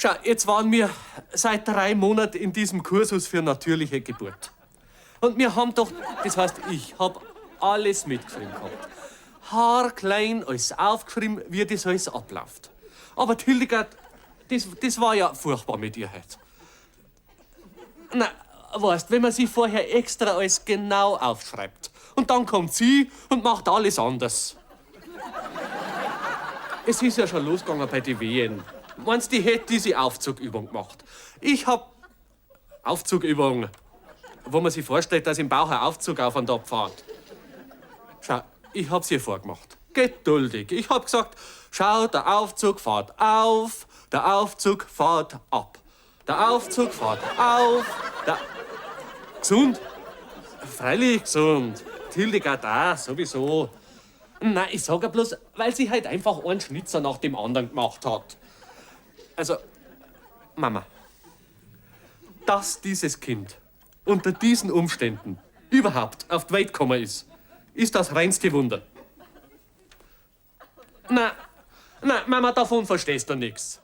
Schau, jetzt waren wir seit 3 Monaten in diesem Kursus für natürliche Geburt. Und wir haben doch, das heißt, ich hab alles mitgeschrieben gehabt. Haarklein alles aufgeschrieben, wie das alles abläuft. Aber Hildegard, das war ja furchtbar mit ihr heute. Na, weißt, wenn man sich vorher extra alles genau aufschreibt und dann kommt sie und macht alles anders. Es ist ja schon losgegangen bei den Wehen. Meinst du, die hätte diese Aufzugübung gemacht? Ich hab Aufzugübung, wo man sich vorstellt, dass im Bauch ein Aufzug auf und ab fährt. Schau, ich hab's ihr vorgemacht. Geduldig. Ich hab gesagt, schau, der Aufzug fährt auf, der Aufzug fährt ab. Der Aufzug fährt auf, der... Gesund? Freilich gesund. Hildegard auch, sowieso. Nein, ich sag ja bloß, weil sie halt einfach einen Schnitzer nach dem anderen gemacht hat. Also, Mama, dass dieses Kind unter diesen Umständen überhaupt auf die Welt gekommen ist das reinste Wunder. Na, Mama, davon verstehst du nichts.